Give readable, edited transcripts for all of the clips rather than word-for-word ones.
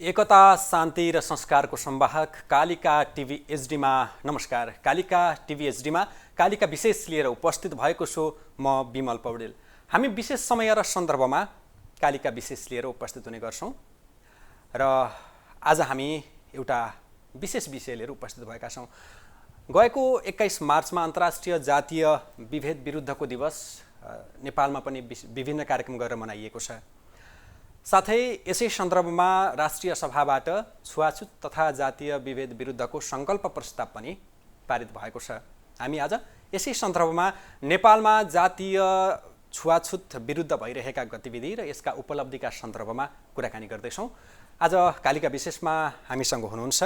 एकता शान्ति र संस्कारको संवाहक कालिका टिभी एचडीमा नमस्कार। कालिका टिभी एचडीमा कालिका विशेष लिएर उपस्थित भएको छु म विमल पौडेल। हामी विशेष समय र सन्दर्भमा कालिका विशेष लिएर उपस्थित हुने गर्छौं र आज हामी एउटा विशेष विषय लिएर उपस्थित भएका छौं। गएको 21 मार्चमा अन्तर्राष्ट्रिय जातीय विभेद विरुद्धको दिवस नेपालमा पनि विभिन्न कार्यक्रम गरेर मनाइएको छ। साथै यसै सन्दर्भमा राष्ट्रिय सभाबाट छुवाछुत तथा जातीय विभेद विरुद्धको संकल्प प्रस्ताव पनि पारित भएको छ। हामी आज यसै सन्दर्भमा नेपालमा जातीय छुवाछुत विरुद्ध भइरहेका गतिविधि र यसका उपलब्धिका सन्दर्भमा कुराकानी गर्दैछौँ। आज कालिका विशेषमा हामीसँग हुनुहुन्छ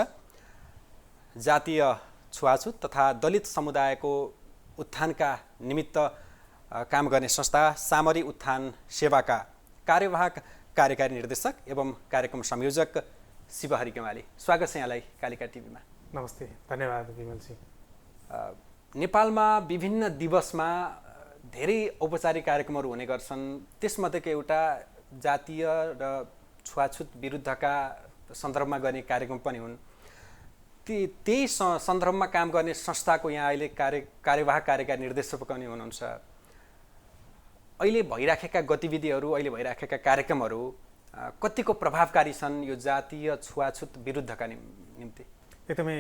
जातीय छुवाछुत तथा दलित समुदायको उत्थानका निमित्त काम गर्ने संस्था सामरी उत्थान सेवाका कार्यवाहक कार्यकारी निर्देशक एवं कार्यक्रम संयोजक शिवहरि गेवाली। स्वागत छ यहाँलाई कालिका टिभीमा। नमस्ते, धन्यवाद विमलजी। नेपालमा विभिन्न दिवसमा धेरै औपचारिक कार्यक्रमहरू हुने गर्छन्। त्यसमध्येको एउटा जातीय र छुवाछुत विरुद्धका सन्दर्भमा गर्ने कार्यक्रम पनि हुन्। त्यही सन्दर्भमा काम गर्ने संस्थाको यहाँ अहिले कार्यवाहक कार्यकारी निर्देशक पनि हुनुहुन्छ। अहिले भइराखेका गतिविधिहरू, अहिले भइराखेका कार्यक्रमहरू कतिको प्रभावकारी छन् यो जातीय छुवाछुत विरुद्धका निम्ति? एकदमै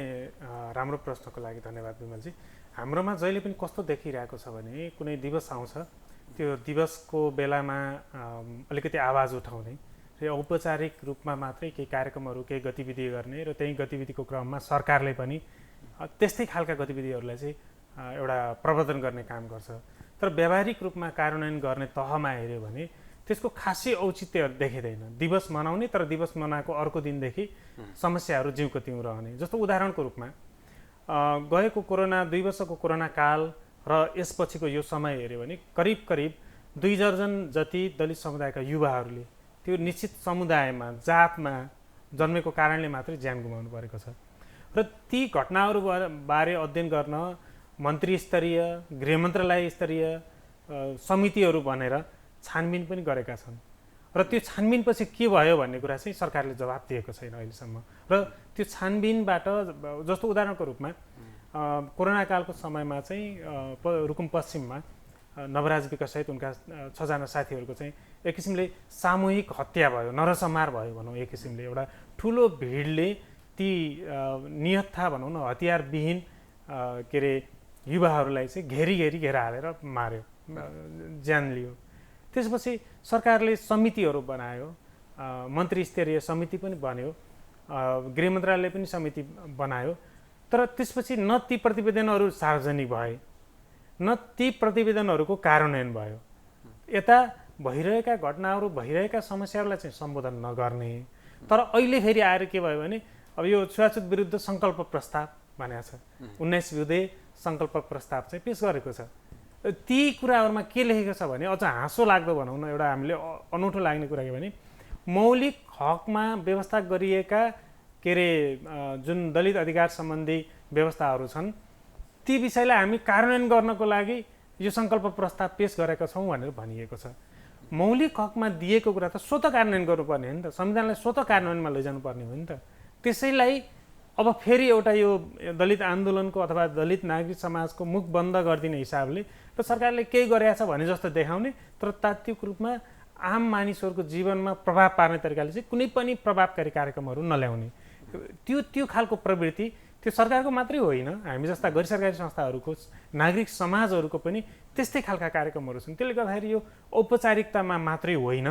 राम्रो प्रश्नको लागि धन्यवाद विमलजी। हाम्रोमा जहिले पनि कस्तो देखिरहेको छ भने कुनै दिवस आउँछ, त्यो दिवसको बेलामा अलिकति आवाज उठाउने र औपचारिक रूपमा मात्रै केही कार्यक्रमहरू, केही गतिविधि गर्ने र त्यही गतिविधिको क्रममा सरकारले पनि त्यस्तै खालका गतिविधिहरूलाई चाहिँ एउटा प्रवर्धन गर्ने काम गर्छ। तर व्यावहारिक रूपमा कार्यान्वयन गर्ने तहमा हेऱ्यो भने त्यसको खासै औचित्य देखिँदैन। दिवस मनाउने तर दिवस मनाएको अर्को दिनदेखि समस्याहरू जिउको तिउँ रहने। जस्तो उदाहरणको रूपमा गएको कोरोना 2 वर्षको कोरोना काल र यसपछिको यो समय हेऱ्यो भने करिब 2 दर्जन जति दलित समुदायका युवाहरूले त्यो निश्चित समुदायमा, जातमा जन्मेको कारणले मात्रै ज्यान गुमाउनु परेको छ। र ती घटनाहरू बारे अध्ययन गर्न मन्त्री स्तरीय, गृह मन्त्रालय स्तरीय समितिहरू बनेर छानबिन पनि गरेका छन् र त्यो छानबिनपछि के भयो भन्ने कुरा चाहिँ सरकारले जवाब दिएको छैन अहिलेसम्म। र त्यो छानबिनबाट जस्तो उदाहरणको रूपमा कोरोना कालको समयमा चाहिँ रुकुम पश्चिममा नवराज विकाससहित उनका 6 जना साथीहरूको चाहिँ एक किसिमले सामूहिक हत्या भयो, नरसंहार भयो भनौँ। एक किसिमले एउटा ठुलो भिडले ती निहत्था भनौँ न, हतियारविहीन के अरे युवाहरूलाई चाहिँ घेरा हालेर मार्यो, ज्यान लियो। त्यसपछि सरकारले समितिहरू बनायो, मन्त्री स्तरीय समिति पनि बन्यो, गृह मन्त्रालयले पनि समिति बनायो। तर त्यसपछि न ती प्रतिवेदनहरू सार्वजनिक भए, न ती प्रतिवेदनहरूको कार्यान्वयन भयो। यता भइरहेका घटनाहरू, भइरहेका समस्याहरूलाई चाहिँ सम्बोधन नगर्ने। तर अहिले फेरि आएर के भयो भने अब यो छुवाछुत विरुद्ध सङ्कल्प प्रस्ताव भनेको छ, 19 बुँदे सङ्कल्प प्रस्ताव चाहिँ पेश गरेको छ। ती कुराहरूमा के लेखेको छ भने अझ हाँसो लाग्दो भनौँ न, एउटा हामीले अनौठो लाग्ने कुरा के भने मौलिक हकमा व्यवस्था गरिएका के अरे जुन दलित अधिकार सम्बन्धी व्यवस्थाहरू छन् ती विषयलाई हामी कार्यान्वयन गर्नको लागि यो सङ्कल्प प्रस्ताव पेश गरेका छौँ भनेर भनिएको छ। मौलिक हकमा दिएको कुरा त स्वतः कार्यान्वयन गर्नुपर्ने हो नि त, संविधानलाई स्वतः कार्यान्वयनमा लैजानु पर्ने हो नि त। त्यसैलाई अब फेरि एउटा यो दलित आन्दोलनको अथवा दलित नागरिक समाजको मुख बन्द गरिदिने हिसाबले र सरकारले केही गरेछ भने जस्तो देखाउने तर तात्विक रूपमा आम मानिसहरूको जीवनमा प्रभाव पार्ने तरिकाले चाहिँ कुनै पनि प्रभावकारी कार्यक्रमहरू नल्याउने, त्यो खालको प्रवृत्ति त्यो सरकारको मात्रै होइन, हामी जस्ता गैर सरकारी संस्थाहरूको, नागरिक समाजहरूको पनि त्यस्तै खालका कार्यक्रमहरू छन्। त्यसले गर्दाखेरि यो औपचारिकतामा मात्रै होइन,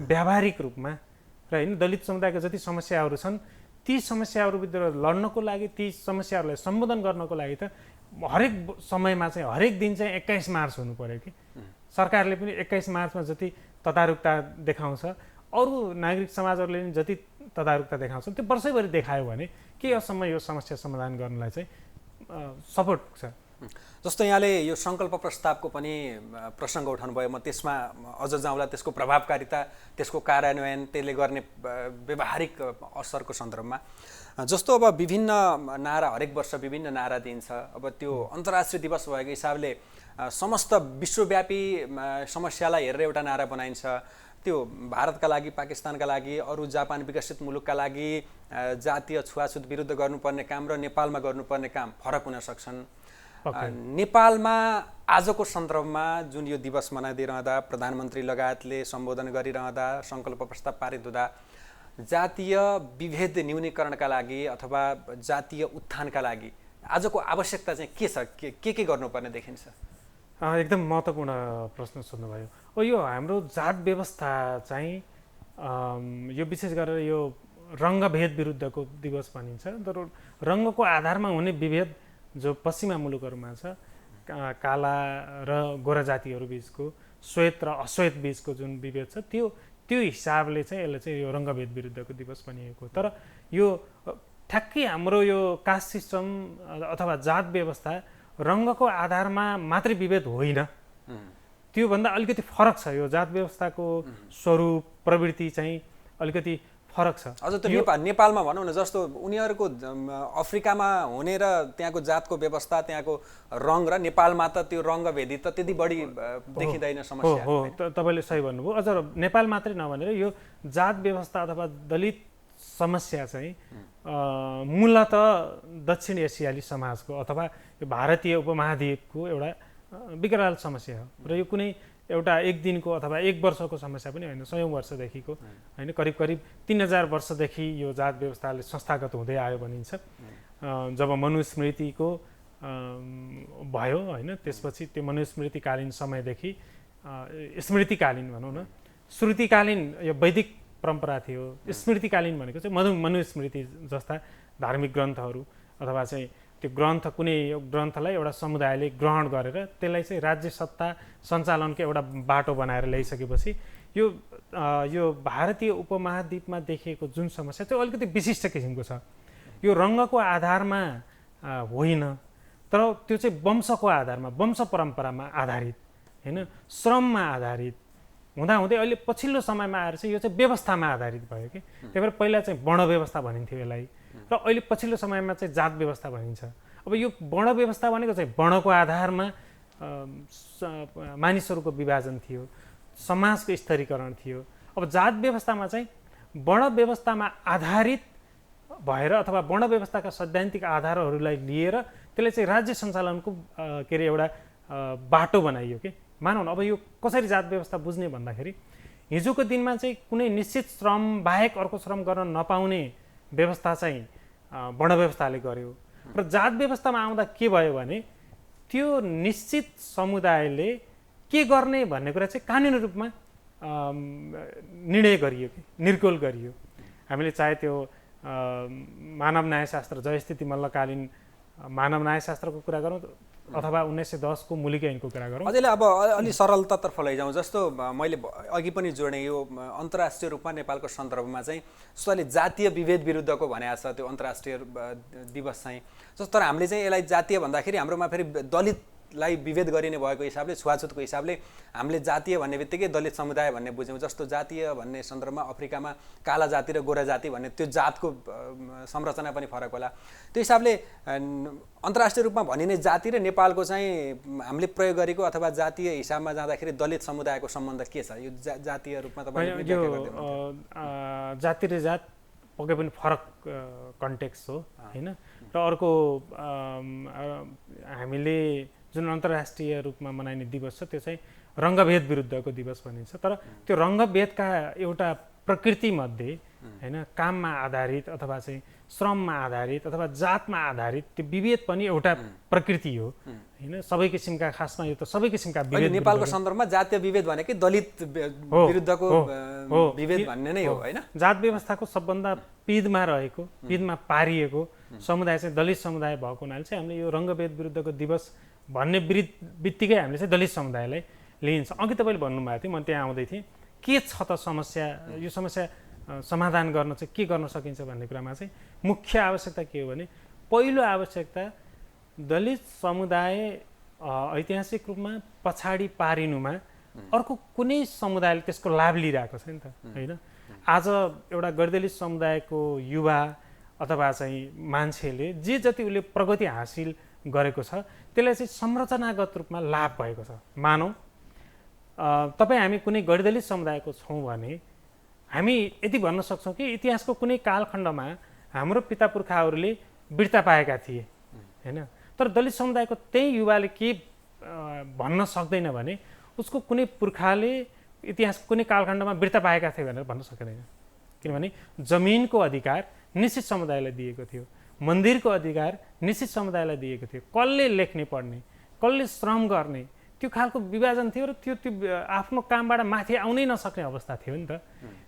व्यावहारिक रूपमा र होइन दलित समुदायका जति समस्याहरू छन् ती समस्याहरू विरुद्ध लड्नको लागि, ती समस्याहरूलाई सम्बोधन गर्नको लागि त हरेक समयमा चाहिँ हरेक दिन चाहिँ 21 मार्च हुनु पर्यो कि। सरकारले पनि 21 मार्चमा जति तदारुकता देखाउँछ, अरू नागरिक समाजहरूले पनि जति तदारुकता देखाउँछन् त्यो वर्षैभरि देखायो भने के असम्म यो समस्या समाधान गर्नलाई चाहिँ सपोर्ट छ। जस्तो यहाँले यो सङ्कल्प प्रस्तावको पनि प्रसङ्ग उठाउनुभयो, म त्यसमा अझ जाउँला। त्यसको प्रभावकारिता, त्यसको कार्यान्वयन, त्यसले गर्ने व्यावहारिक असरको सन्दर्भमा जस्तो अब विभिन्न नारा, हरेक वर्ष विभिन्न नारा दिइन्छ। अब त्यो अन्तर्राष्ट्रिय दिवस भएको हिसाबले समस्त विश्वव्यापी समस्यालाई हेरेर एउटा नारा बनाइन्छ। त्यो भारतका लागि, पाकिस्तानका लागि, अरू जापान विकसित मुलुकका लागि जातीय छुवाछुत विरुद्ध गर्नुपर्ने काम र नेपालमा गर्नुपर्ने काम फरक हुन सक्छन्। नेपालमा आजको सन्दर्भमा जुन यो दिवस मनाइदिइरहँदा, प्रधानमन्त्री लगायतले सम्बोधन गरिरहँदा, सङ्कल्प प्रस्ताव पारित हुँदा जातीय विभेद न्यूनीकरणका लागि अथवा जातीय उत्थानका लागि आजको आवश्यकता चाहिँ के छ, के गर्नुपर्ने देखिन्छ? एकदम महत्त्वपूर्ण प्रश्न सोध्नुभयो। यो हाम्रो जात व्यवस्था चाहिँ यो विशेष गरेर यो रङ्गभेद विरुद्धको दिवस भनिन्छ। तर रङ्गको आधारमा हुने विभेद जो पश्चिमा मुलुकहरूमा छ, काला र गोरा जातिहरू बिचको, श्वेत र अश्वेत बिचको जुन विभेद छ, त्यो हिसाबले चाहिँ यसले चाहिँ यो रङ्गभेद विरुद्धको दिवस भनिएको। तर यो ठ्याक्कै हाम्रो यो कास्ट सिस्टम अथवा जात व्यवस्था रङ्गको आधारमा मात्रै विभेद होइन, त्योभन्दा अलिकति फरक छ। यो जात व्यवस्थाको स्वरूप, प्रवृत्ति चाहिँ अलिकति फरक छ। अझ त्यो नेपालमा भनौँ न, जस्तो उनीहरूको अफ्रिकामा हुने र त्यहाँको जातको व्यवस्था, त्यहाँको रङ र नेपालमा त त्यो रङ्गभेदी त त्यति बढी देखिँदैन समस्या। हो, तपाईँले सही भन्नुभयो। अझ नेपाल मात्रै नभनेर यो जात व्यवस्था अथवा दलित समस्या चाहिँ मूलत दक्षिण एसियाली समाजको अथवा यो भारतीय उपमहाद्वीपको एउटा विकराल समस्या हो। र यो कुनै एउटा एक दिनको अथवा एक वर्षको समस्या पनि होइन, सयौँ वर्षदेखिको होइन। करिब 3000 वर्षदेखि यो जात व्यवस्थाले संस्थागत हुँदै आयो भनिन्छ। जब मनुस्मृतिको भयो होइन, त्यसपछि त्यो मनुस्मृतिकालीन समयदेखि स्मृतिकालीन भनौँ न, श्रुतिकालीन यो वैदिक परम्परा थियो। स्मृतिकालीन भनेको चाहिँ मनुस्मृति जस्ता धार्मिक ग्रन्थहरू अथवा चाहिँ त्यो ग्रन्थ, कुनै ग्रन्थलाई एउटा समुदायले ग्रहण गरेर त्यसलाई चाहिँ राज्य सत्ता सञ्चालनको एउटा बाटो बनाएर ल्याइसकेपछि यो भारतीय उपमहाद्वीपमा देखिएको जुन समस्या त्यो अलिकति विशिष्ट किसिमको छ। यो रङ्गको आधारमा होइन, तर त्यो चाहिँ वंशको आधारमा, वंश परम्परामा आधारित होइन, श्रममा आधारित हुँदाहुँदै अहिले पछिल्लो समयमा आएर चाहिँ यो चाहिँ व्यवस्थामा आधारित भयो कि। त्यही भएर पहिला चाहिँ वर्ण व्यवस्था भनिन्थ्यो यसलाई, र अहिले पछिल्लो समयमा चाहिँ जात व्यवस्था भनिन्छ। अब यो वर्ण व्यवस्था भनेको चाहिँ वर्णको आधारमा मानिसहरूको विभाजन थियो, समाजको स्तरीकरण थियो। अब जात व्यवस्थामा चाहिँ वर्ण व्यवस्थामा आधारित भएर अथवा वर्ण व्यवस्थाका सैद्धान्तिक आधारहरूलाई लिएर त्यसले चाहिँ राज्य सञ्चालनको के अरे एउटा बाटो बनाइयो कि। मानौँ न, अब यो कसरी जात व्यवस्था बुझ्ने भन्दाखेरि हिजोको दिनमा चाहिँ कुनै निश्चित श्रम बाहेक अर्को श्रम गर्न नपाउने व्यवस्था चाहिँ वर्ण व्यवस्थाले गर्यो। र जात व्यवस्थामा आउँदा के भयो भने त्यो निश्चित समुदायले के गर्ने भन्ने कुरा चाहिँ कानुनी रूपमा निर्णय गरियो कि निर्गोल गरियो। हामीले चाहे त्यो मानव न्यायशास्त्र जयस्थिति मल्लकालीन मानव न्यायशास्त्रको कुरा गरौँ अथवा 1910 को मूलिक ऐनको कुरा गरौँ। अझैले अब अलि सरलतातर्फ लैजाउँ। जस्तो मैले अघि पनि जोडेँ, यो अन्तर्राष्ट्रिय रूपमा नेपालको सन्दर्भमा चाहिँ जसले जातीय विभेद विरुद्धको भनेको छ त्यो अन्तर्राष्ट्रिय दिवस चाहिँ। जस्तो तर हामीले चाहिँ यसलाई जातीय भन्दाखेरि हाम्रोमा फेरि दलितलाई विभेद गरिने भएको हिसाबले, छुवाछुतको हिसाबले हामीले जातीय भन्ने बित्तिकै दलित समुदाय भन्ने बुझ्यौँ। जस्तो जातीय भन्ने सन्दर्भमा अफ्रिकामा काला जाति र गोरा जाति भन्ने त्यो जातको संरचना पनि फरक होला। त्यो हिसाबले अन्तर्राष्ट्रिय रूपमा भनिने जाति र नेपालको चाहिँ हामीले प्रयोग गरेको अथवा जातीय हिसाबमा जाँदाखेरि दलित समुदायको सम्बन्ध के छ? यो जातीय रूपमा तपाईले यो जाति र जात पक्कै पनि फरक कन्टेक्स्ट हो हैन। र अर्को हामीले जुन अन्तर्राष्ट्रिय रूपमा मनाइने दिवस छ त्यो चाहिँ रङ्गभेद विरुद्धको दिवस भनिन्छ। तर त्यो रङ्गभेदका एउटा प्रकृति मध्ये हैन, काममा आधारित अथवा चाहिँ श्रममा आधारित अथवा जातमा आधारित त्यो विभेद पनि एउटा प्रकृति हो हैन। सबै किसिमका, खासमा यो त सबै किसिमका विभेद। नेपालको सन्दर्भमा जातीय विभेद भनेकै दलित विरुद्धको विभेद भन्ने नै हो हैन। जात व्यवस्थाको सबभन्दा पिँधमा रहेको, पिँधमा पारिएको समुदाय चाहिँ दलित समुदाय भएको हुनाले चाहिँ हामीले यो रङ्गभेद विरुद्धको दिवस भन्ने बित्तिकै हामीले चाहिँ दलित समुदायलाई लिइन्छ। अघि तपाईँले भन्नुभएको थियो, म त्यहाँ आउँदै थिएँ, के छ त समस्या, यो समस्या समाधान गर्न चाहिँ के गर्न सकिन्छ भन्ने कुरामा चाहिँ मुख्य आवश्यकता के हो भने पहिलो आवश्यकता दलित समुदाय ऐतिहासिक रूपमा पछाडि पारिनुमा अर्को कुनै समुदायले त्यसको लाभ लिइरहेको छ नि त होइन। आज एउटा गैरदलित समुदायको युवा अथवा चाहिँ मान्छेले जे जति उसले प्रगति हासिल गरेको छ त्यसलाई चाहिँ संरचनागत रूपमा लाभ भएको छ। मानौँ तपाईँ हामी कुनै गैरदलित समुदायको छौँ भने हामी यति भन्न सक्छौँ कि इतिहासको कुनै कालखण्डमा हाम्रो पिता पुर्खाहरूले वीरता पाएका थिए होइन। तर दलित समुदायको त्यही युवाले के भन्न सक्दैन भने उसको कुनै पुर्खाले इतिहासको कुनै कालखण्डमा वीरता पाएका थिए भनेर भन्न सकिँदैन। किनभने जमिनको अधिकार निश्चित समुदायलाई दिएको थियो, मन्दिरको अधिकार निश्चित समुदायलाई दिएको थियो, कसले लेख्ने पढ्ने, कसले श्रम गर्ने त्यो खालको विभाजन थियो र त्यो आफ्नो कामबाट माथि आउनै नसक्ने अवस्था थियो नि त।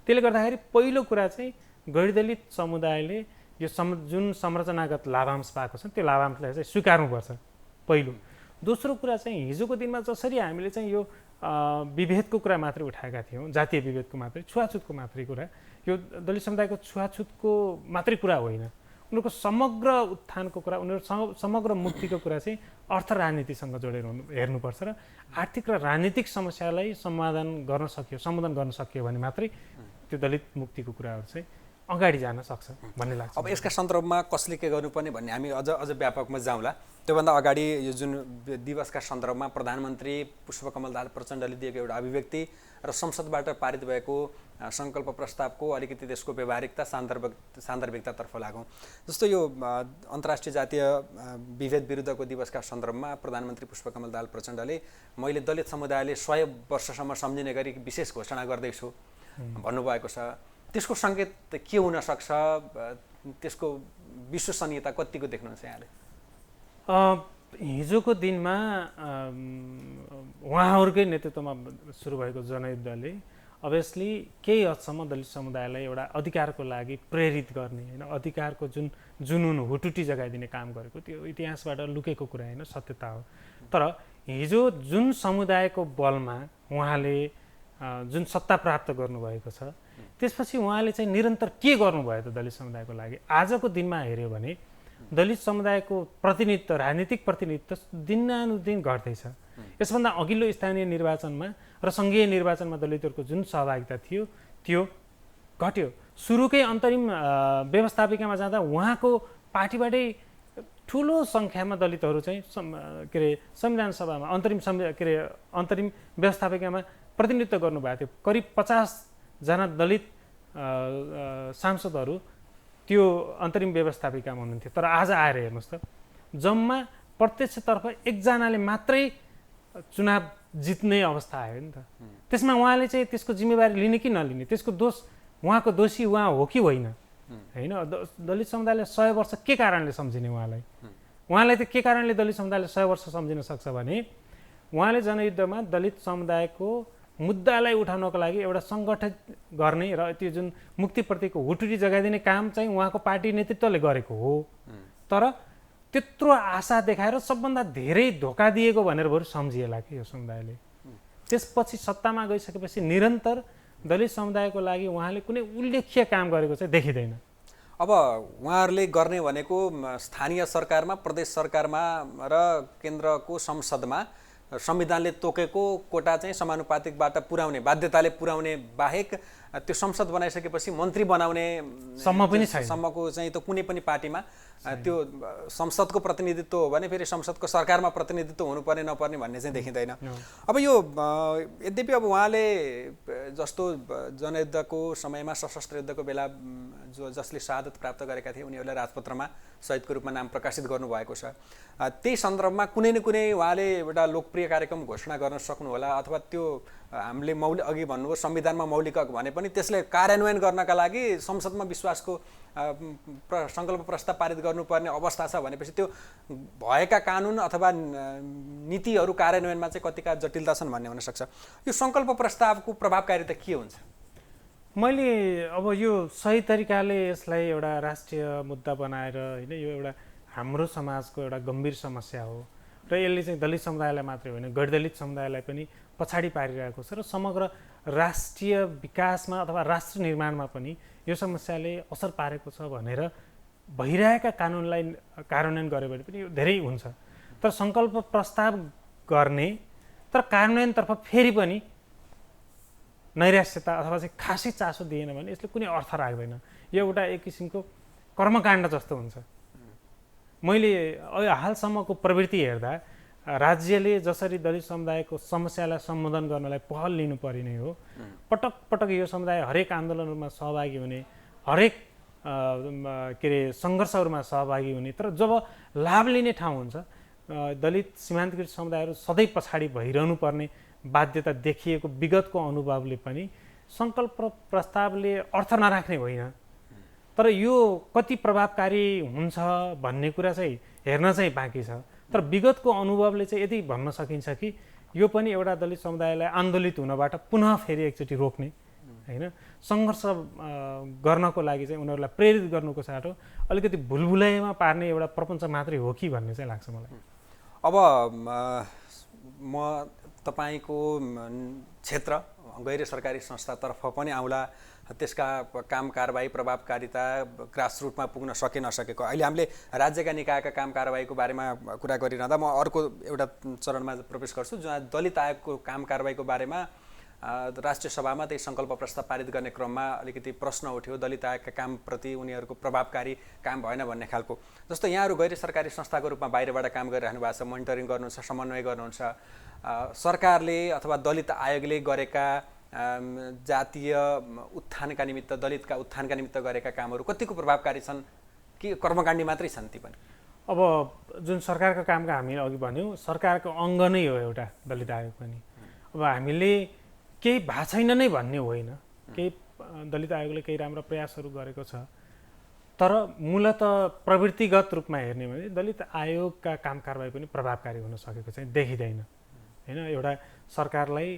त्यसले गर्दाखेरि पहिलो कुरा चाहिँ गैरदलित समुदायले यो जुन संरचनागत लाभांश पाएको छ त्यो लाभांशलाई चाहिँ स्वीकार्नुपर्छ पहिलो। दोस्रो कुरा चाहिँ हिजोको दिनमा जसरी हामीले चाहिँ यो विभेदको कुरा मात्रै उठाएका थियौँ, जातीय विभेदको मात्रै, छुवाछुतको मात्रै कुरा, यो दलित समुदायको छुवाछुतको मात्रै कुरा होइन, उनीहरूको समग्र उत्थानको कुरा, उनीहरू समग्र मुक्तिको कुरा चाहिँ अर्थ राजनीतिसँग जोडेर हेर्नुपर्छ र आर्थिक र राजनीतिक समस्यालाई सम्बोधन गर्न सकियो भने मात्रै त्यो दलित मुक्तिको कुराहरू चाहिँ अगाडि जान सक्छ भन्ने लाग्छ। अब यसका सन्दर्भमा कसले के गर्नुपर्ने भन्ने हामी अझ व्यापकमा जाउँला। त्योभन्दा अगाडि यो जुन दिवसका सन्दर्भमा प्रधानमन्त्री पुष्पकमल दाहाल प्रचण्डले दिएको एउटा अभिव्यक्ति र संसदबाट पारित भएको सङ्कल्प प्रस्तावको अलिकति त्यसको व्यावहारिकता सान्दर्भिकतातर्फ लागौँ। जस्तो यो अन्तर्राष्ट्रिय जातीय विभेद विरुद्धको दिवसका सन्दर्भमा प्रधानमन्त्री पुष्पकमल दाहाल प्रचण्डले मैले दलित समुदायले 100 वर्षसम्म सम्झिने गरी विशेष घोषणा गर्दैछु भन्नुभएको छ। त्यसको सङ्केत के हुन सक्छ, त्यसको विश्वसनीयता कतिको देख्नुहुन्छ यहाँले? हिजोको दिनमा उहाँहरूकै नेतृत्वमा सुरु भएको जनयुद्धले अभियसली केही हदसम्म दलित समुदायलाई एउटा अधिकारको लागि प्रेरित गर्ने होइन, अधिकारको जुनुन हुटुटी जगाइदिने काम गरेको त्यो इतिहासबाट लुकेको कुरा होइन, सत्यता हो। तर हिजो जुन समुदायको बलमा उहाँले जुन सत्ता प्राप्त गर्नुभएको छ त्यसपछि उहाँले चाहिँ निरन्तर के गर्नुभयो त दलित समुदायको लागि? आजको दिनमा हेऱ्यो भने दलित समुदायको प्रतिनिधित्व, राजनीतिक प्रतिनिधित्व दिनानुदिन घट्दैछ। यसभन्दा अघिल्लो स्थानीय निर्वाचनमा र सङ्घीय निर्वाचनमा दलितहरूको जुन सहभागिता थियो त्यो घट्यो। सुरुकै अन्तरिम व्यवस्थापिकामा जाँदा उहाँको पार्टीबाटै ठुलो सङ्ख्यामा दलितहरू चाहिँ संविधान सभामा अन्तरिम व्यवस्थापिकामा प्रतिनिधित्व गर्नुभएको थियो। करिब 50 जना दलित सांसदहरू त्यो अन्तरिम व्यवस्थापिकामा हुनुहुन्थ्यो। तर आज आएर हेर्नुहोस् त जम्मा प्रत्यक्षतर्फ एकजनाले मात्रै चुनाव जित्ने अवस्था आयो नि त। त्यसमा उहाँले चाहिँ त्यसको जिम्मेवारी लिने कि नलिने, त्यसको दोष उहाँको दोषी उहाँ हो कि होइन होइन। दलित समुदायले 100 वर्ष के कारणले सम्झिने उहाँलाई त के कारणले दलित समुदायले 100 वर्ष सम्झिन सक्छ भने उहाँले जनयुद्धमा दलित समुदायको मुद्दालाई उठाउनको लागि एउटा सङ्गठित गर्ने र त्यो जुन मुक्तिप्रतिको हुटुटी जगाइदिने काम चाहिँ उहाँको पार्टी नेतृत्वले गरेको हो। तर त्यत्रो आशा देखाएर सबभन्दा धेरै धोका दिएको भनेर बरु सम्झिएला कि यो समुदायले। त्यसपछि सत्तामा गइसकेपछि निरन्तर दलित समुदायको लागि उहाँले कुनै उल्लेख्य काम गरेको चाहिँ देखिँदैन। अब उहाँहरूले गर्ने भनेको स्थानीय सरकारमा, प्रदेश सरकारमा र केन्द्रको संसदमा संविधानले तोकेको कोटा चाहिँ समानुपातिकबाट पुर्याउने, बाध्यताले पुर्याउने बाहेक त्यो संसद बनाइसकेपछि मन्त्री बनाउने सम्मको चाहिँ त कुनै पनि पार्टीमा त्यो संसदको प्रतिनिधित्व हो भने फेरि संसदको सरकारमा प्रतिनिधित्व हुनुपर्ने नपर्ने भन्ने चाहिँ देखिँदैन। अब यो यद्यपि अब उहाँले जस्तो जनयुद्धको समयमा, सशस्त्र युद्धको बेला जसले शहादत प्राप्त गरेका थिए उनीहरूलाई राजपत्रमा शहीदको रूपमा नाम प्रकाशित गर्नुभएको छ। त्यही सन्दर्भमा कुनै न कुनै उहाँले एउटा लोकप्रिय कार्यक्रम घोषणा गर्न सक्नुहोला, अथवा त्यो हामीले अघि भन्नुभयो संविधानमा मौलिक हक भने पनि त्यसले कार्यान्वयन गर्नका लागि संसदमा विश्वासको सङ्कल्प प्रस्ताव पारित गर्नुपर्ने अवस्था छ भनेपछि त्यो भएका कानुन अथवा नीतिहरू कार्यान्वयनमा चाहिँ कतिका जटिलता छन् भन्ने हुनसक्छ। यो सङ्कल्प प्रस्तावको प्रभावकारिता के हुन्छ? मैले अब यो सही तरिकाले यसलाई एउटा राष्ट्रिय मुद्दा बनाएर होइन, यो एउटा हाम्रो समाजको एउटा गम्भीर समस्या हो र यसले चाहिँ दलित समुदायलाई मात्रै होइन गैरदलित समुदायलाई पनि पछाडि पारिरहेको छ र समग्र राष्ट्रिय विकासमा अथवा राष्ट्र निर्माणमा पनि यो समस्याले असर पारेको छ भनेर भइरहेका कानुनलाई कार्यान्वयन गऱ्यो भने पनि यो धेरै हुन्छ। तर सङ्कल्प प्रस्ताव गर्ने तर कार्यान्वयनतर्फ फेरि पनि नैराश्यता अथवा चाहिँ खासै चासो दिएन भने यसले कुनै अर्थ राख्दैन। यो एउटा एक किसिमको कर्मकाण्ड जस्तो हुन्छ। मैले हालसम्मको प्रवृत्ति हेर्दा राज्यले जसरी दलित समुदायको समस्यालाई सम्बोधन गर्नलाई पहल लिनु पर्ने हो, पटक पटक यो समुदाय हरेक आन्दोलनहरूमा सहभागी हुने, हरेक के अरे सङ्घर्षहरूमा सहभागी हुने, तर जब लाभ लिने ठाउँ हुन्छ दलित सीमान्तकृत समुदायहरू सधैँ पछाडि भइरहनु पर्ने बाध्यता देखिएको विगतको अनुभवले पनि सङ्कल्प प्रस्तावले अर्थ नराख्ने होइन। तर यो कति प्रभावकारी हुन्छ भन्ने कुरा चाहिँ हेर्न चाहिँ बाँकी छ। तर विगतको अनुभवले चाहिँ यदि भन्न सकिन्छ कि यो पनि एउटा दलित समुदायलाई आन्दोलित हुनबाट पुनः फेरि एकचोटि रोक्ने होइन, सङ्घर्ष गर्नको लागि चाहिँ उनीहरूलाई प्रेरित गर्नुको साटो अलिकति भुलभुलैमा पार्ने एउटा प्रपञ्च मात्रै हो कि भन्ने चाहिँ लाग्छ मलाई। अब म तपाईँको क्षेत्र गैर सरकारी संस्थातर्फ पनि आउँला, त्यसका काम कारबाही प्रभावकारिता ग्रासरुटमा पुग्न सके नसकेको, अहिले हामीले राज्यका निकायका काम कारबाहीको बारेमा कुरा गरिरहँदा म अर्को एउटा चरणमा प्रवेश गर्छु जहाँ दलित आयोगको काम कारबाहीको बारेमा राष्ट्रिय सभामा त्यही सङ्कल्प प्रस्ताव पारित गर्ने क्रममा अलिकति प्रश्न उठ्यो, दलित आयोगका कामप्रति उनीहरूको प्रभावकारी काम भएन भन्ने खालको। जस्तो यहाँहरू गैर सरकारी संस्थाको रूपमा बाहिरबाट काम गरिरहनु भएको छ, मोनिटरिङ गर्नुहुन्छ, समन्वय गर्नुहुन्छ, सरकारले अथवा दलित आयोगले गरेका जातीय उत्थानका निमित्त दलितका उत्थानका निमित्त गरेका कामहरू कतिको प्रभावकारी छन् कि कर्मकाण्डी मात्रै छन् ती पनि? अब जुन सरकारको कामका हामीले अघि भन्यौँ सरकारको अङ्ग नै हो एउटा दलित आयोग पनि। अब हामीले केही भएको छैन नै भन्ने होइन, केही दलित आयोगले केही राम्रो प्रयासहरू गरेको छ, तर मूलत प्रवृत्तिगत रूपमा हेर्ने भने दलित आयोगका काम कारबाही पनि प्रभावकारी हुन सकेको चाहिँ देखिँदैन होइन। एउटा सरकारलाई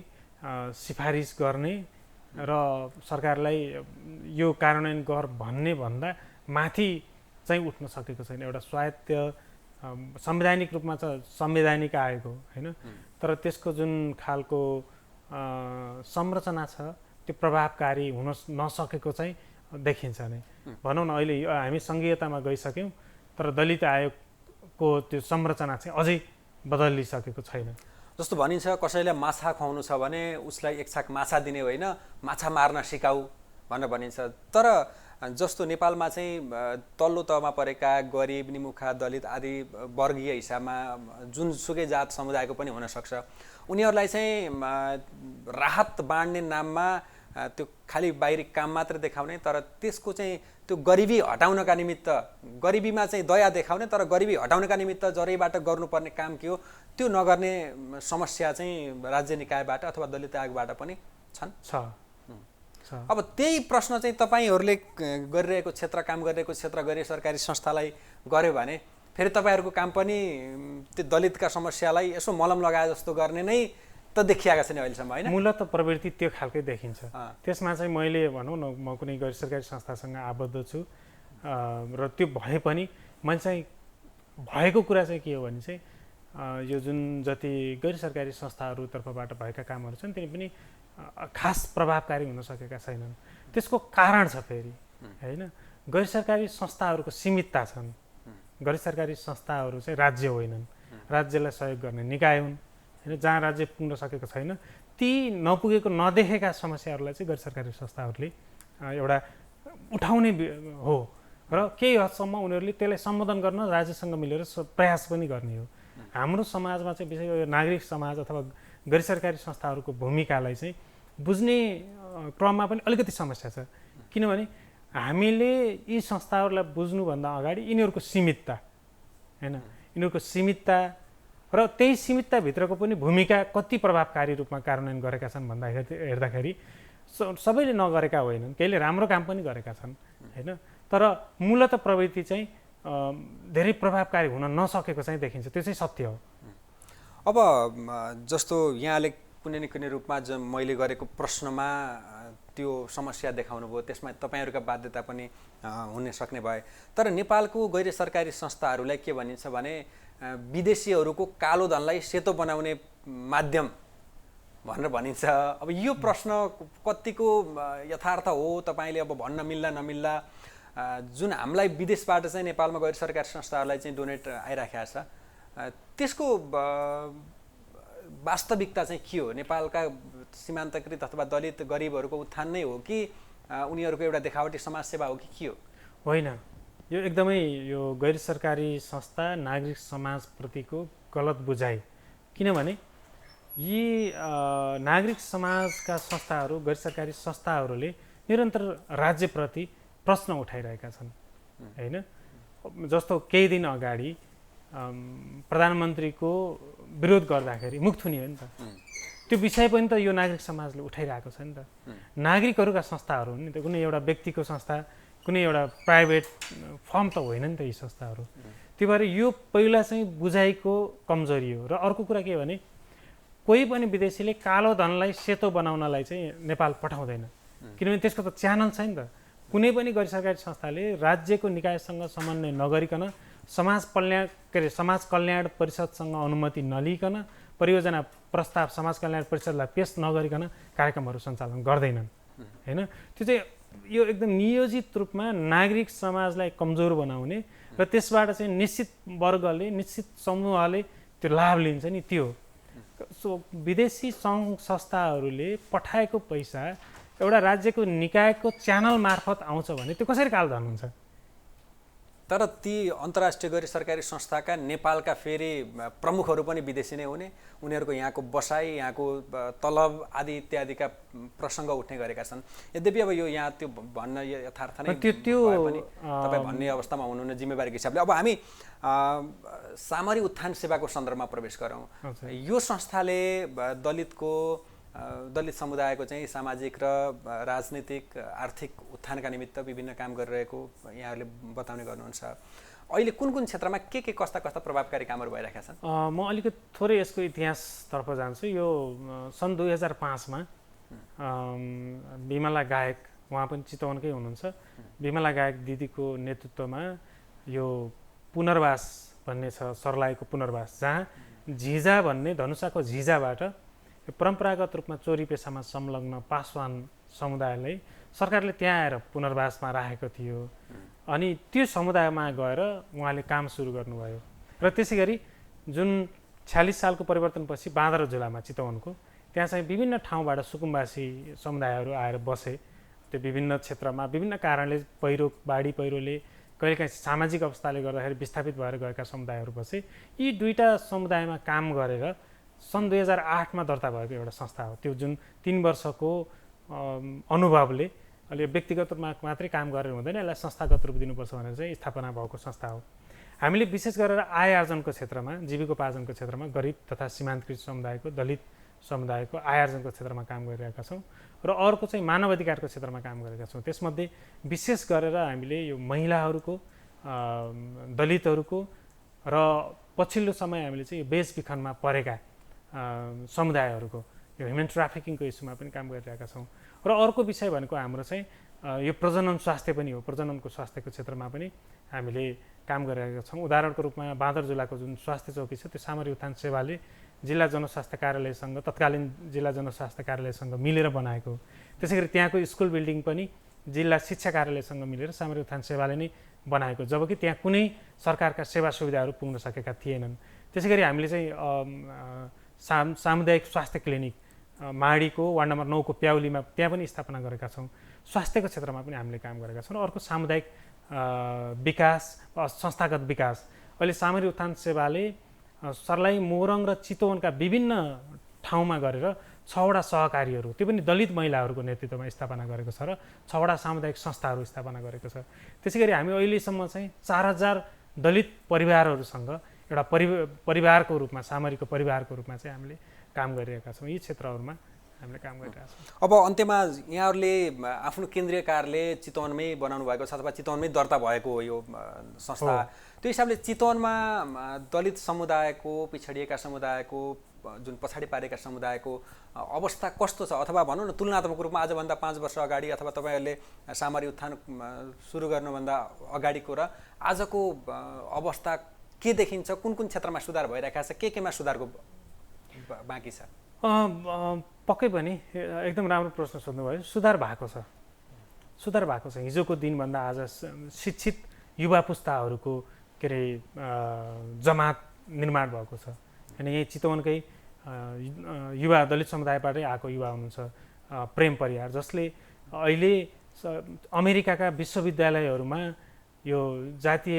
सिफारिस गर्ने र सरकारलाई यो कार्यान्वयन गर भन्ने भन्दा माथि चाहिँ उठ्न सकेको छैन। एउटा स्वायत्त संवैधानिक रूपमा चाहिँ संवैधानिक आयोग हो होइन, तर त्यसको जुन खालको संरचना छ त्यो प्रभावकारी हुन नसकेको चाहिँ देखिन्छ नै। भनौँ न अहिले हामी सङ्घीयतामा गइसक्यौँ तर दलित आयोगको त्यो संरचना चाहिँ अझै बदलिसकेको छैन। जस्तो भनिन्छ कसैलाई माछा खुवाउनु छ भने उसलाई एक छाक माछा दिने होइन, माछा मार्न सिकाऊ भनेर भनिन्छ। तर जस्तो नेपालमा चाहिँ तल्लो तहमा परेका गरिब निमुखा दलित आदि वर्गीय हिसाबमा जुनसुकै जात समुदायको पनि हुनसक्छ, उनीहरूलाई चाहिँ राहत बाँड्ने नाममा त्यो खालि बाहिरी काम मात्र देखाउने, तर त्यसको चाहिँ त्यो गरिबी हटाउनका निमित्त गरिबीमा चाहिँ दया देखाउने तर गरिबी हटाउनका निमित्त जरैबाट गर्नुपर्ने काम के हो त्यो नगर्ने समस्या चाहिँ राज्य निकायबाट अथवा दलित आयोगबाट पनि छन्। अब त्यही प्रश्न चाहिँ तपाईँहरूले गरिरहेको क्षेत्र काम गरिरहेको क्षेत्र गैर सरकारी संस्थालाई गर्यो भने फेरि तपाईँहरूको काम पनि त्यो दलितका समस्यालाई यसो मलम लगाए जस्तो गर्ने नै त देखिएका छैन अहिलेसम्म होइन। मूलत प्रवृत्ति त्यो खालकै देखिन्छ। त्यसमा चाहिँ मैले भनौँ न म कुनै गैर सरकारी संस्थासँग आबद्ध छु र त्यो भए पनि मैले चाहिँ भएको कुरा चाहिँ के हो भने चाहिँ यो जुन जति गैर सरकारी संस्थाहरूतर्फबाट भएका कामहरू छन् तिनी पनि खास प्रभावकारी हुन सकेका छैनन्। त्यसको कारण छ फेरि होइन, गैर सरकारी संस्थाहरूको सीमितता छन्। गैर सरकारी संस्थाहरू चाहिँ राज्य होइनन्, राज्यलाई सहयोग गर्ने निकाय हुन् होइन। जहाँ राज्य पुग्न सकेको छैन ती नपुगेको नदेखेका समस्याहरूलाई चाहिँ गैर सरकारी संस्थाहरूले एउटा उठाउने हो र केही हदसम्म उनीहरूले त्यसलाई सम्बोधन गर्न राज्यसँग मिलेर प्रयास पनि गर्ने हो। हाम्रो समाजमा चाहिँ विशेष गरी नागरिक समाज अथवा गैर सरकारी संस्थाहरूको भूमिकालाई चाहिँ बुझ्ने क्रममा पनि अलिकति समस्या छ। किनभने हामीले यी संस्थाहरूलाई बुझ्नुभन्दा अगाडि यिनीहरूको सीमितता होइन, यिनीहरूको सीमितता र त्यही सीमितताभित्रको पनि भूमिका कति प्रभावकारी रूपमा कार्यान्वयन गरेका छन् हेर्दाखेरि सबैले नगरेका होइनन्, केहीले राम्रो काम पनि गरेका छन् होइन। तर मूलत प्रवृत्ति चाहिँ धेरै प्रभावकारी हुन नसकेको चाहिँ देखिन्छ, त्यो चाहिँ सत्य हो। अब जस्तो यहाँले कुनै न कुनै रूपमा मैले गरेको प्रश्नमा त्यो समस्या देखाउनु भयो, त्यसमा तपाईँहरूका बाध्यता पनि हुन सक्ने भए। तर नेपालको गैर सरकारी संस्थाहरूलाई के भनिन्छ भने विदेशीहरूको कालो धनलाई सेतो बनाउने माध्यम भनेर भनिन्छ। अब यो प्रश्न कतिको यथार्थ हो तपाईँले अब भन्न मिल्ला नमिल्ला जुन हामीलाई विदेशबाट चाहिँ नेपालमा गैर सरकारी संस्थाहरूलाई चाहिँ डोनेट आइराखेको छ त्यसको वास्तविकता चाहिँ के हो? नेपालका सीमान्तकृत अथवा दलित गरिबहरूको उत्थान नै हो कि उनीहरूको एउटा देखावटी समाजसेवा हो कि के हो? होइन, यो एकदमै यो गैर सरकारी संस्था नागरिक समाजप्रतिको गलत बुझाइ। किनभने यी नागरिक समाजका संस्थाहरू, गैर सरकारी संस्थाहरूले निरन्तर राज्यप्रति प्रश्न उठाइरहेका छन् होइन। जस्तो केही दिन अगाडि प्रधानमन्त्रीको विरोध गर्दाखेरि मुख थुनियो नि त, त्यो विषय पनि त यो नागरिक समाजले उठाइरहेको छ नि त। नागरिकहरूका संस्थाहरू हो नि त, कुनै एउटा व्यक्तिको संस्था, कुनै एउटा प्राइभेट फर्म त होइन नि त यी संस्थाहरू। त्यही भएर यो पहिला चाहिँ बुझाइको कमजोरी हो। र अर्को कुरा के भने कोही पनि विदेशीले कालो धनलाई सेतो बनाउनलाई चाहिँ नेपाल पठाउँदैन, किनभने त्यसको त च्यानल छ नि त। कुनै पनि गैर सरकारी संस्थाले राज्यको निकायसँग समन्वय नगरिकन, समाज कल्याण परिषदसँग अनुमति नलिकन, परियोजना प्रस्ताव समाज कल्याण परिषदलाई पेश नगरिकन कार्यक्रमहरू सञ्चालन गर्दैनन् होइन। त्यो चाहिँ यो एकदम नियोजित रूपमा नागरिक समाजलाई कमजोर बनाउने र त्यसबाट चाहिँ निश्चित वर्गले, निश्चित समूहले त्यो लाभ लिन्छ नि, त्यो। सो विदेशी सङ्घ संस्थाहरूले पठाएको पैसा एउटा राज्यको निकायको च्यानल मार्फत आउँछ भने त्यो कसरी कालधन हुन्छ? तर ती अन्तर्राष्ट्रिय गैर सरकारी संस्थाका नेपालका फेरि प्रमुखहरू पनि विदेशी नै हुने, उनीहरूको यहाँको बसाइ, यहाँको तलब आदि इत्यादिका प्रसङ्ग उठ्ने गरेका छन्। यद्यपि अब यो यहाँ त्यो भन्न यथार्थ नै पनि तपाईँ भन्ने अवस्थामा हुनुहुन्न जिम्मेवारीको हिसाबले। अब हामी सामरिक उत्थान सेवाको सन्दर्भमा प्रवेश गरौँ। यो संस्थाले दलित समुदायको चाहिँ सामाजिक र राजनीतिक आर्थिक उत्थानका निमित्त विभिन्न काम गरिरहेको यहाँहरूले बताउने गर्नुहुन्छ। अहिले कुन कुन क्षेत्रमा के कस्ता प्रभावकारी कामहरू भइरहेका छन्? म अलिकति थोरै यसको इतिहासतर्फ जान्छु। यो सन् 2005मा बिमला गायक, उहाँ पनि चितवनकै हुनुहुन्छ, बिमला गायक दिदीको नेतृत्वमा यो पुनर्वास भन्ने छ, सर्लाहीको पुनर्वास, जहाँ झिजा भन्ने धनुषाको झिजाबाट परम्परागत रूपमा चोरी पेसामा संलग्न पासवान समुदायलाई सरकारले त्यहाँ आएर पुनर्वासमा राखेको थियो। अनि त्यो समुदायमा गएर उहाँले काम सुरु गर्नुभयो। र त्यसै गरी जुन 46 सालको परिवर्तनपछि बाँदरझुलामा चितवनको त्यहाँ चाहिँ विभिन्न ठाउँबाट सुकुम्बासी समुदायहरू आएर बसे। त्यो विभिन्न क्षेत्रमा विभिन्न कारणले बाढी पहिरोले कहिलेकाहीँ सामाजिक अवस्थाले गर्दाखेरि विस्थापित भएर गएका समुदायहरू बसे। यी दुईटा समुदायमा काम गरेर सन् 2008मा दर्ता भएको एउटा संस्था हो। त्यो जुन 3 वर्षको अनुभवले अहिले व्यक्तिगत रूपमा मात्रै काम गरेर हुँदैन, यसलाई संस्थागत रूप दिनुपर्छ भनेर चाहिँ स्थापना भएको संस्था हो। हामीले विशेष गरेर आय आर्जनको क्षेत्रमा, जीविकोपार्जनको क्षेत्रमा गरिब तथा सीमान्तकृत समुदायको, दलित समुदायको आय आर्जनको क्षेत्रमा काम गरिरहेका छौँ। र अर्को चाहिँ मानव अधिकारको क्षेत्रमा काम गरेका छौँ। त्यसमध्ये विशेष गरेर हामीले यो महिलाहरूको, दलितहरूको र पछिल्लो समय हामीले चाहिँ बेचबिखनमा परेका समुदायहरूको यो ह्युमन ट्राफिकिङको इस्युमा पनि काम गरिरहेका छौँ। र अर्को विषय भनेको हाम्रो चाहिँ यो प्रजनन स्वास्थ्य पनि हो। प्रजननको स्वास्थ्यको क्षेत्रमा पनि हामीले काम गरिरहेका छौँ। उदाहरणको रूपमा बाँदरझुलाको जुन स्वास्थ्य चौकी छ, त्यो सामरिक उत्थान सेवाले जिल्ला जनस्वास्थ्य कार्यालयसँग, तत्कालीन जिल्ला जनस्वास्थ्य कार्यालयसँग मिलेर बनाएको हो। त्यसै गरी त्यहाँको स्कुल बिल्डिङ पनि जिल्ला शिक्षा कार्यालयसँग मिलेर सामरिक उत्थान सेवाले नै बनाएको, जबकि त्यहाँ कुनै सरकारका सेवा सुविधाहरू पुग्न सकेका थिएनन्। त्यसै गरी हामीले चाहिँ सामुदायिक स्वास्थ्य क्लिनिक माडीको वार्ड नम्बर 9 को प्याउलीमा त्यहाँ पनि स्थापना गरेका छौँ। स्वास्थ्यको क्षेत्रमा पनि हामीले काम गरेका छौँ। र अर्को सामुदायिक विकास, संस्थागत विकास, अहिले सामरिक उत्थान सेवाले सर्लाही, मोरङ र चितवनका विभिन्न ठाउँमा गरेर 6वटा सहकारीहरू, त्यो पनि दलित महिलाहरूको नेतृत्वमा स्थापना गरेको छ र 6वटा सामुदायिक संस्थाहरू स्थापना गरेको छ। त्यसै गरी हामी अहिलेसम्म चाहिँ 4000 दलित परिवारहरूसँग एउटा परिवारको रूपमा, सामरिकको परिवारको रूपमा चाहिँ हामीले काम गरिरहेका छौँ। यी क्षेत्रहरूमा हामीले काम गरिरहेका छौँ। अब अन्त्यमा यहाँहरूले आफ्नो केन्द्रीय कार्यालय चितवनमै बनाउनु भएको छ अथवा चितवनमै दर्ता भएको हो यो संस्था। त्यो हिसाबले चितवनमा दलित समुदायको, पिछडिएका समुदायको, जुन पछाडि पारेका समुदायको अवस्था कस्तो छ? अथवा भनौँ न तुलनात्मक रूपमा आजभन्दा 5 वर्ष अगाडि अथवा तपाईँहरूले सामरिक उत्थान सुरु गर्नुभन्दा अगाडिको र आजको अवस्था के देखिन्छ? कुन कुन क्षेत्रमा सुधार भइरहेको छ? केमा सुधारको बाँकी छ? पक्कै पनि एकदम राम्रो प्रश्न सोध्नुभयो। सुधार भएको छ। सुधार भएको छ। हिजोको दिनभन्दा आज शिक्षित युवा पुस्ताहरूको के अरे जमात निर्माण भएको छ। होइन, यही चितवनकै युवा दलित समुदायबाटै आएको युवा हुनुहुन्छ प्रेम परियार, जसले अहिले अमेरिकाका विश्वविद्यालयहरूमा यो जातीय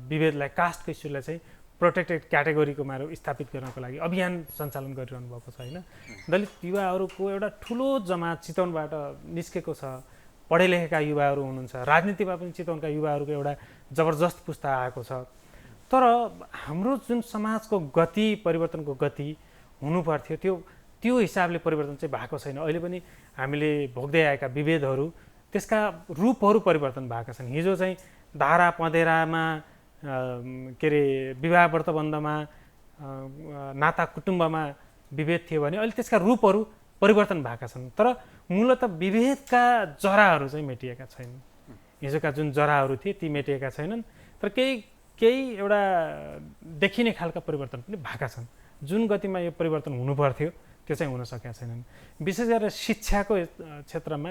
विभेदलाई, कास्टको इस्युलाई चाहिँ प्रोटेक्टेड क्याटेगोरीको मार्ग स्थापित गर्नको लागि अभियान सञ्चालन गरिरहनु भएको छ। होइन, दलित युवाहरूको एउटा ठुलो जमात चितवनबाट निस्केको छ। पढे लेखेका युवाहरू हुनुहुन्छ, राजनीतिमा पनि चितवनका युवाहरूको एउटा जबरजस्त पुस्ता आएको छ। तर हाम्रो जुन समाजको गति, परिवर्तनको गति हुनुपर्थ्यो त्यो हिसाबले परिवर्तन चाहिँ भएको छैन। अहिले पनि हामीले भोग्दै आएका विभेदहरू, त्यसका रूपहरू परिवर्तन भएका छन्। हिजो चाहिँ धारा पँधेरामा के अरे विवाह व्रतबन्धमा नाता कुटुम्बमा विभेद थियो भने अहिले त्यसका रूपहरू परिवर्तन भएका छन्। तर मूलतः विभेदका जराहरू चाहिँ मेटिएका छैनन्। हिजोका जुन जराहरू थिए ती मेटिएका छैनन्। तर केही एउटा देखिने खालका परिवर्तन पनि भएका छन्। जुन गतिमा यो परिवर्तन हुनुपर्थ्यो त्यो चाहिँ हुन सकेका छैनन्। विशेष गरेर शिक्षाको क्षेत्रमा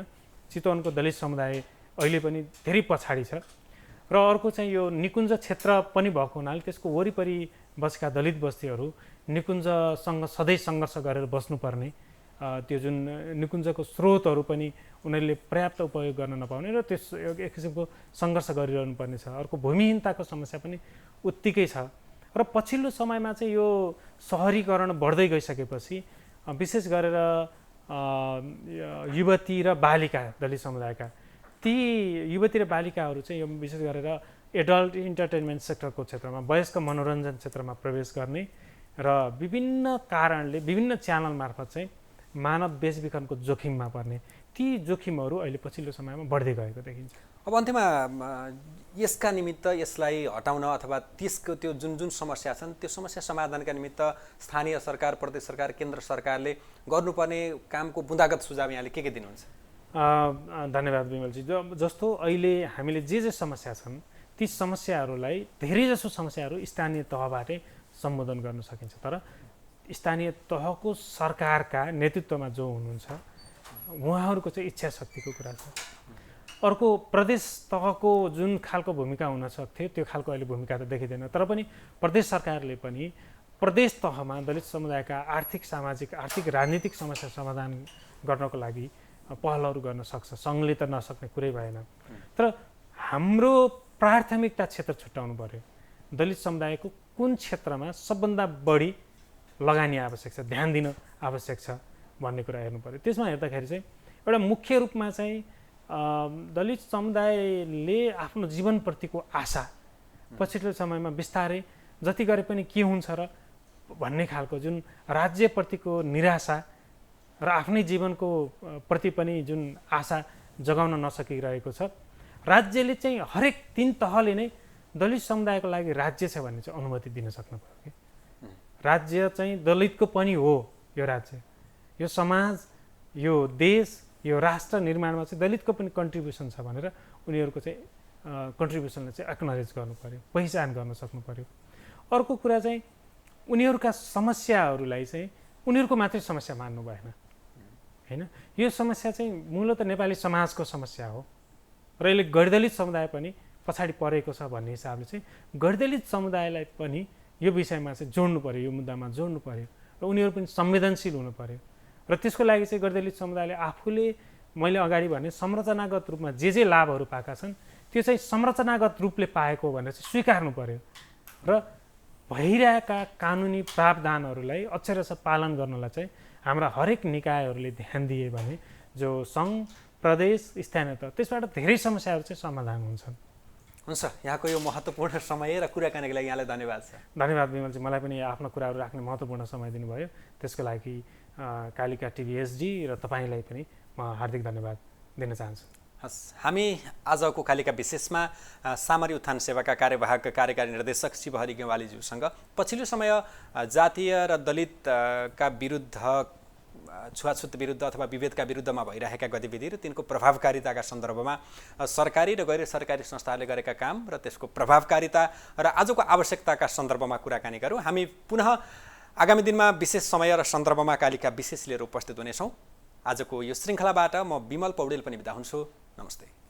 चितवनको दलित समुदाय अहिले पनि धेरै पछाडि छ। र अर्को चाहिँ यो निकुञ्ज क्षेत्र पनि भएको हुनाले त्यसको वरिपरि बसेका दलित बस्तीहरू निकुञ्जसँग सधैँ सङ्घर्ष गरेर बस्नुपर्ने, त्यो जुन निकुञ्जको स्रोतहरू पनि उनीहरूले पर्याप्त उपयोग गर्न नपाउने र त्यस एक किसिमको सङ्घर्ष गरिरहनु पर्ने छ। अर्को भूमिहीनताको समस्या पनि उत्तिकै छ। र पछिल्लो समयमा चाहिँ यो सहरीकरण बढ्दै गइसकेपछि विशेष गरेर युवती र बालिका दलित समुदायका ती युवती र बालिकाहरू चाहिँ यो विशेष गरेर एडल्ट इन्टरटेनमेन्ट सेक्टरको क्षेत्रमा, वयस्क मनोरञ्जन क्षेत्रमा प्रवेश गर्ने र विभिन्न कारणले विभिन्न च्यानल मार्फत चाहिँ मानव बेचबिखनको जोखिममा पर्ने, ती जोखिमहरू अहिले पछिल्लो समयमा बढ्दै गएको देखिन्छ। अब अन्त्यमा यसका निमित्त यसलाई हटाउन अथवा त्यसको त्यो जुन समस्या छन् त्यो समस्या समाधानका निमित्त स्थानीय सरकार, प्रदेश सरकार, केन्द्र सरकारले गर्नुपर्ने कामको बुँदागत सुझाव यहाँले के दिनुहुन्छ? धन्यवाद विमलजी। जस्तो अहिले हामीले जे समस्या छन् ती समस्याहरूलाई, धेरैजसो समस्याहरू स्थानीय तहबाटै सम्बोधन गर्न सकिन्छ। तर स्थानीय तहको सरकारका नेतृत्वमा जो हुनुहुन्छ उहाँहरूको चाहिँ इच्छा शक्तिको कुरा छ। अर्को प्रदेश तहको जुन खालको भूमिका हुन सक्थ्यो त्यो खालको अहिले भूमिका त देखिँदैन। तर पनि प्रदेश सरकारले पनि प्रदेश तहमा दलित समुदायका आर्थिक, सामाजिक, आर्थिक, राजनीतिक समस्या समाधान गर्नको लागि पहलहरू गर्न सक्छ। सङ्घले त नसक्ने कुरै भएन। तर हाम्रो प्राथमिकता क्षेत्र छुट्याउनु पर्यो। दलित समुदायको कुन क्षेत्रमा सबभन्दा बढी लगानी आवश्यक छ, ध्यान दिन आवश्यक छ भन्ने कुरा हेर्नु पर्यो। त्यसमा हेर्दाखेरि चाहिँ एउटा मुख्य रूपमा चाहिँ दलित समुदायले आफ्नो जीवनप्रतिको आशा पछिल्लो समयमा बिस्तारै जति गरे पनि के हुन्छ र भन्ने खालको जुन राज्यप्रतिको निराशा र आफ्नै जीवनको प्रति पनि जुन आशा जगाउन नसकिरहेको छ। राज्यले चाहिँ हरेक 3 तहले नै दलित समुदायको लागि राज्य छ भन्ने चाहिँ अनुमति दिन सक्नु पर्यो कि राज्य चाहिँ दलितको पनि हो। यो राज्य, यो समाज, यो देश, यो राष्ट्र निर्माणमा चाहिँ दलितको पनि कन्ट्रिब्युसन छ भनेर उनीहरूको चाहिँ कन्ट्रिब्युसनलाई चाहिँ एक्नोलेज गर्नु पर्यो, पहिचान गर्न सक्नु पर्यो। अर्को कुरा चाहिँ उनीहरूका समस्याहरूलाई चाहिँ उनीहरूको मात्रै समस्या मान्नु भएन। हैन, यो समस्या चाहिँ मूलतः नेपाली समाजको समस्या हो र यसले गैरदलित समुदाय पनि पछाडि परेको छ भन्ने हिसाबले चाहिँ गैरदलित समुदायलाई पनि यो विषयमा चाहिँ जोड्नु पर्यो, यो मुद्दामा जोड्नु पर्यो र उनीहरू पनि संवेदनशील हुनु पर्यो। र त्यसको लागि चाहिँ गैरदलित समुदायले आफूले, मैले अगाडि भने संरचनागत रूपमा जे लाभहरू पाएका छन् त्यो चाहिँ संरचनागत रूपले पाएको भनेर चाहिँ स्वीकार्नु पर्यो र भइरहेका कानुनी प्रावधानहरूलाई अक्षरशः पालन गर्नलाई चाहिँ हाम्रा हरेक निकायहरूले ध्यान दिए भने जो सङ्घ, प्रदेश, स्थानीय तह, त्यसबाट धेरै समस्याहरू चाहिँ समाधान हुन्छन्। हुन्छ, यहाँको यो महत्त्वपूर्ण समय र कुराकानीको लागि यहाँलाई धन्यवाद छ। धन्यवाद विमलजी, मलाई पनि आफ्नो कुराहरू राख्ने महत्त्वपूर्ण समय दिनुभयो, त्यसको लागि कालिका टिभी एसडी र तपाईँलाई पनि म हार्दिक धन्यवाद दिन चाहन्छु। हस्, हामी आजको कालिका विशेषमा सामरी उत्थान सेवाका कार्यवाहक कार्यकारी निर्देशक शिवहरि गेवालीज्यूसँग पछिल्लो समय जातीय र दलितका विरुद्ध, छुवाछुत विरुद्ध अथवा विभेदका विरुद्धमा भइरहेका गतिविधि र तिनको प्रभावकारिताका सन्दर्भमा सरकारी र गैर सरकारी संस्थाहरूले गरेका काम र त्यसको प्रभावकारिता र आजको आवश्यकताका सन्दर्भमा कुराकानी गरौँ। हामी पुनः आगामी दिनमा विशेष समय र सन्दर्भमा कालिका विशेष लिएर उपस्थित हुनेछौँ। आजको यो श्रृङ्खलाबाट म बिमल पौडेल पनि बिदा हुन्छु। नमस्ते।